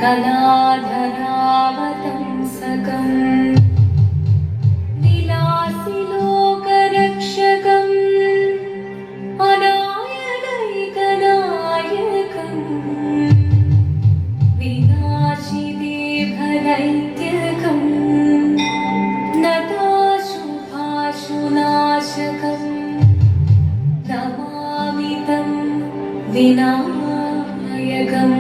कलाधरावतंसकम् विलासिलोकरक्षकम् अनायकैकनायकम् विनाशिदेभदैत्यकम् नताशुभाशुनाशकम् नमामि तं विनायकम्।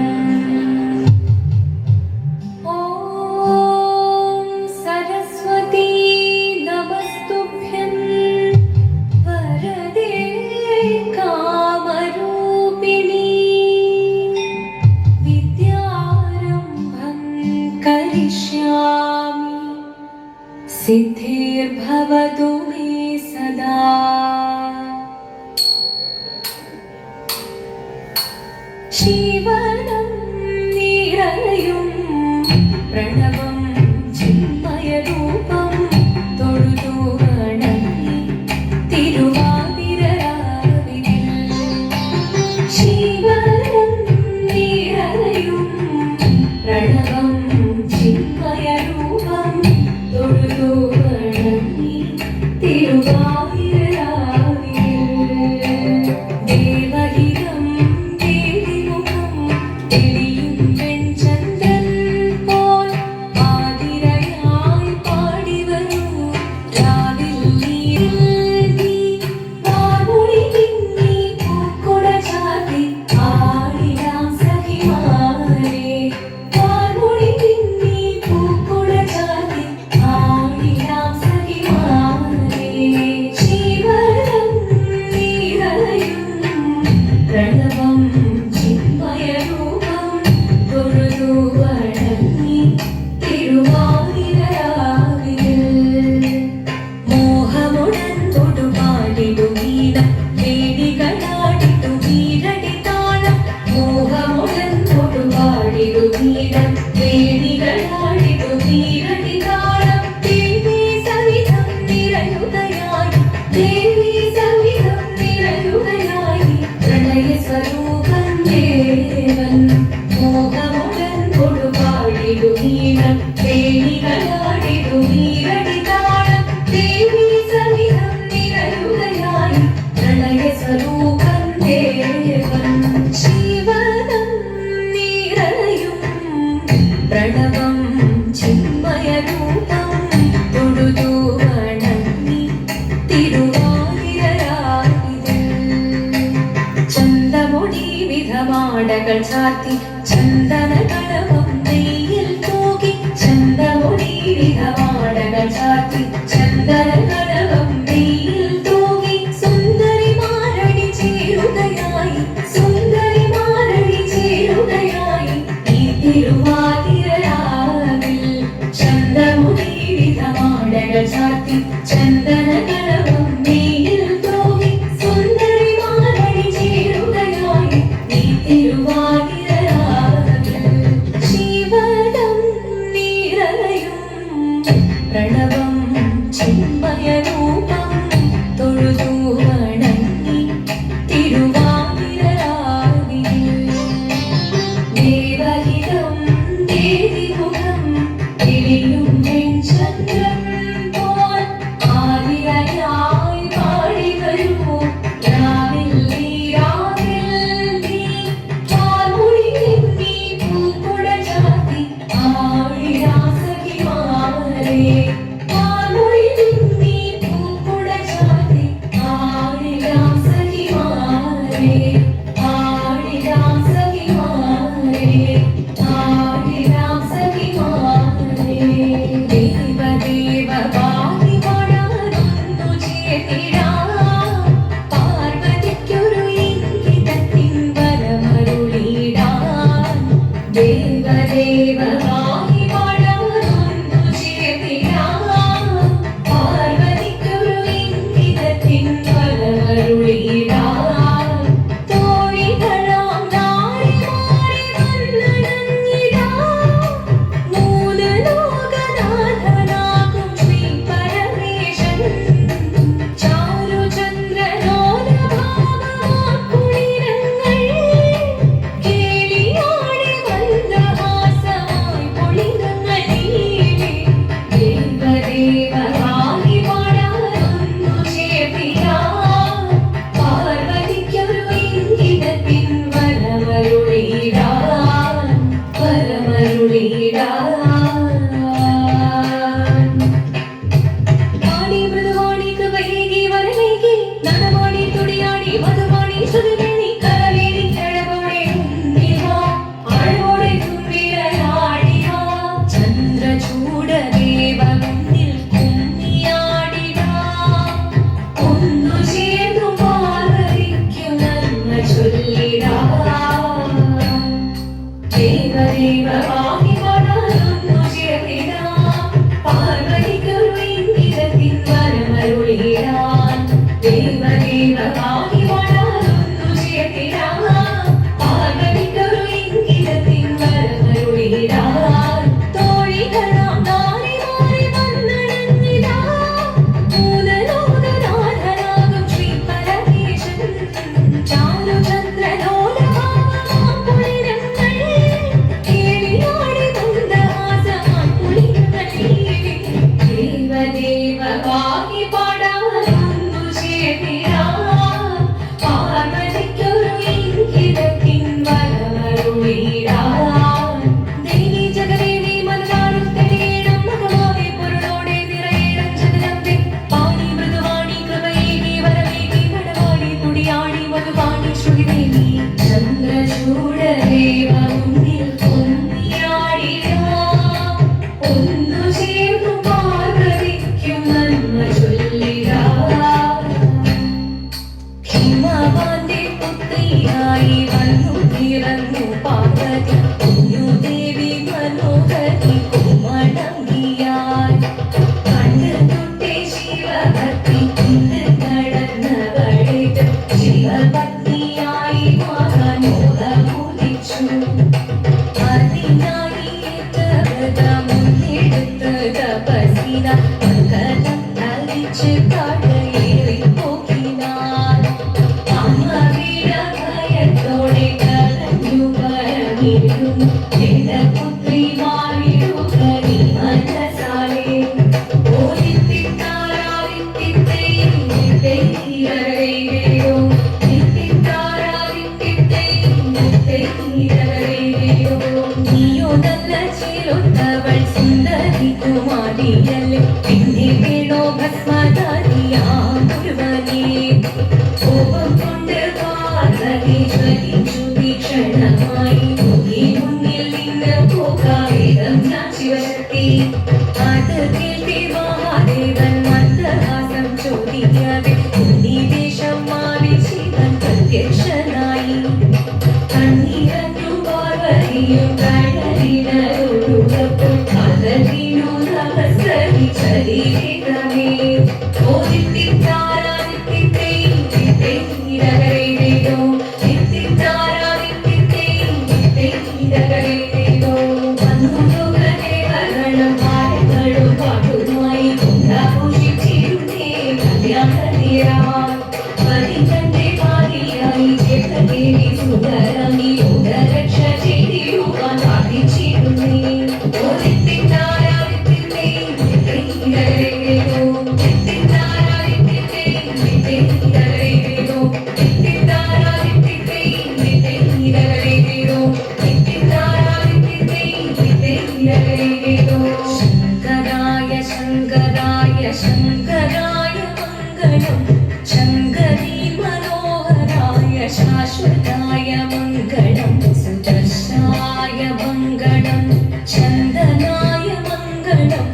सिद्धिर्भवतु मे सदा। जीवनं निरयुं प्रणवं चिन्मयरूपं തൊഴുതു വണങ്ങി തിരുവാതിരരാവിൽ ജീവനം നിറയും പ്രണവം ചിന്മയരൂപം തൊഴുതു വണങ്ങി തിരുവാതിരരാവിൽ ദേവഹിതം ദേവിമുഖം തെളിയും വെൺചന്ദ്രൻ പോൽ ആതിരയായി പാടി വരൂ രാവിൽ നീ വാർമൊഴി പിന്നി പൂക്കുട ചാർത്തി ആടിടാം സഖിമാരെ വാർമൊഴി പിന്നി പൂക്കുട ചാർത്തി ആടിടാം സഖിമാരെ ജീവനം നിറയും പ്രണവം ചിന്മയരൂപം തൊഴുതു വണങ്ങി തിരുവാതിരരാവിൽ മോഹമുടൻ തൊടുപാടിടും വീണം വേദികളാടിടും വീരടി താളം മോഹമുടൻ തൊടുപാടിടും വീണം വേദികളാടിടും വീരടി താളം ദേവി സവിധം നിരയുകയായി ദേവി സവിധം നിരയുകയായി പ്രണയ സ്വരൂപം ദേവൻ മോഹമുടൻ തൊടുപാടിടും വീണം വേദികളാടിടും വീരടി താളം ദേവി സവിധം നിരയുകയായി പ്രണയ സ്വരൂപം ദേവൻ ജീവനം നിറയും പ്രണവം ചിന്മയരൂപം തൊഴുതു വണങ്ങി തിരുവാതിരരാവിൽ ചന്തമൊടി വിധമാടകൾ ചാർത്തി ചന്ദന കളഭം നെയ്യിൽ തൂകി ചന്തമൊടി വിധമാടകൾ ചാർത്തി ചന്ദന കളഭം നെയ്യിൽ തൂകി സുന്ദരിമാരടി ചേരുകയായി സുന്ദരിമാരടി ചേരുകയായി ഈ തിരുവാതിരരാവിൽ ചന്തമുടി വിധമാടകൾ ചാർത്തി ചന്ദന കളഭം നെയ്യിൽ തൂകി സുന്ദരിമാരടി ചേരുകയായി ഈ തിരുവാതിരരാവിൽ ജീവനം നിറയും പ്രണവം ചിന്മയരൂപം തൊഴുതു വണങ്ങി തിരുവാതിരരാവിൽ ദേവഹിതം ദേവിമുഖം തെളിയും വെൺചന്ദ്രൻ പോൽ ആതിരയായി പാടി വരൂ രാവിൽ നീ വാർമൊഴി പിന്നി പൂക്കുട ചാർത്തി ആടിടാം സഖിമാരെ വാർമൊഴി പിന്നി പൂക്കുട ചാർത്തി ആടിടാം സഖിമാരെ ആടിടാം സഖിമാരെ ആടിടാം സഖിമാരെ ദേവദേവ പാടി പാടാനൊന്നു ചേർത്തിടാം പാർവതിക്കൊരു ഇംഗിതത്തിൻ വരമരുളിടാൻ ദേവദേവ പാടി പാടാനൊന്നു ചേർത്തിടാം പാർവതിക്കൊരു ഇംഗിതത്തിൻ വരമരുളിടാൻ തോഴികളാം നാരിമാരെ വന്നണഞ്ഞിടാം മൂന്ന് ലോകനാഥനാകും ശ്രീ പരമേശൻ ചാരുചന്ദ്രനോലഭാവമാക്കുളിരങ്ങൾ കേളിയാടി മന്ദഹാസം ദേവദേവ പാഹി പാടാനൊന്നു ചേർത്തിടാം പാർവതിക്കൊരു ഇംഗിതത്തിൻ വരമരുളിടാൻ ദേവദേവ പാഹി പാടാനൊന്നു ചേർത്തിടാം പാർവതിക്കൊരു ഇംഗിതത്തിൻ വരമരുളിടാൻ തോഴികളാം നാരിമാരി വന്നണഞ്ഞിടാ മൂലലോകനാഥനാകും ശ്രീ പരമേശൻ ചാരുചന്ദ്രലോലമാം പുളിരങ്ങൾ കേളിയാടി മന്ദഹാസമാം പുളിരങ്ങൾ ദേവദേവ പാഹി പാടാനൊന്നു ചേർത്തിടാം പാർവതിക്കൊരു ഇംഗിതത്തിൻ വരമരുളിടാൻ ദേവി ജഗദേവി മനതാരുത്തരേണം മകമാവേ പൊരുളോടെ നിറയേണം ജഗദമ്പേ പാണി മൃദുവാണി കൃപയേകി വരവേകി നടവാടി തുടിയാടി മധുവാണി ശ്രുതിദേവി ചന്ദ്രചൂഡദേവ മുന്നിൽ പൊന്നിയാടിടാം ഒന്നു ചേർന്നു പാർവതിക്കും നന്മ ചൊല്ലിടാം ഹിമവാന്റെ പുത്രിയായി വന്നു പിറന്നു പാർവതി കുഞ്ഞു ദേവി മനോഹരി കുമളങ്ങിയാൽ കണ്ടു തൊട്ടേ ശിവഭക്തി കൊണ്ട് നടന്നവളെ ശിവപത്നിയായി മാറാൻ മോഹമുദിച്ചു അതിനായി ഏറ്റവത മുന്നെടുത്ത് തപസ്സിന മകനം ധരിച്ച് കാടയേറി പോകിനാൾ ഭയത്തോടെ കലഞ്ഞു പറഞ്ഞിരുന്നു ജനപുത്രി മാറിടുകനി മനസാലെ നീയോ നല്ല ചേലൊത്തവൾ സുന്ദരി കുമാരിയല്ലേ പിന്നെ വേണോ ഭസ്മധാരിയാം മുഴുവനേ കോപം കൊണ്ട് പാർവതീശ്വരി ചുതീക്ഷണമായി മുന്നിൽ നിന്ന് പോകാവിധം ഞാൻ ശിവശക്തി അത് കേട്ടി മഹാദേവൻ മന്ദഹാസം ചോദിക്കവേ ഉന്നിവേഷം മാറി ശിവൻ പ്രത്യക്ഷനായി കണ്ണീരഞ്ഞു പാർവതിയും കടലിനൊഴുകപ്പോൾ കടലിനു നമസ്കരി ശരീരമേ ശങ്കരായ ശങ്കരായ ശങ്കരായ മംഗളം ശങ്കരീ മനോഹരായ ശാശ്വതായ മംഗളം സുദർശായ മംഗളം ചന്ദനായ മംഗളം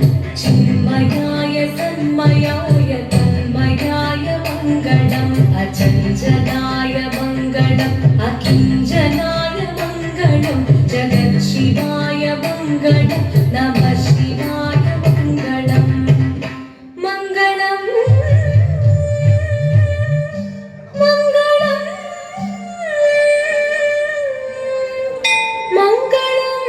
ചിന്മയായ തന്മയായ തന്മയായ മംഗളം അചഞ്ചലായ മംഗളം അകിഞ്ചനായ മംഗളം ജഗത്ശിവായ മംഗളം നമഃ ശിവായ മംഗളം മംഗളം മംഗളം മംഗളം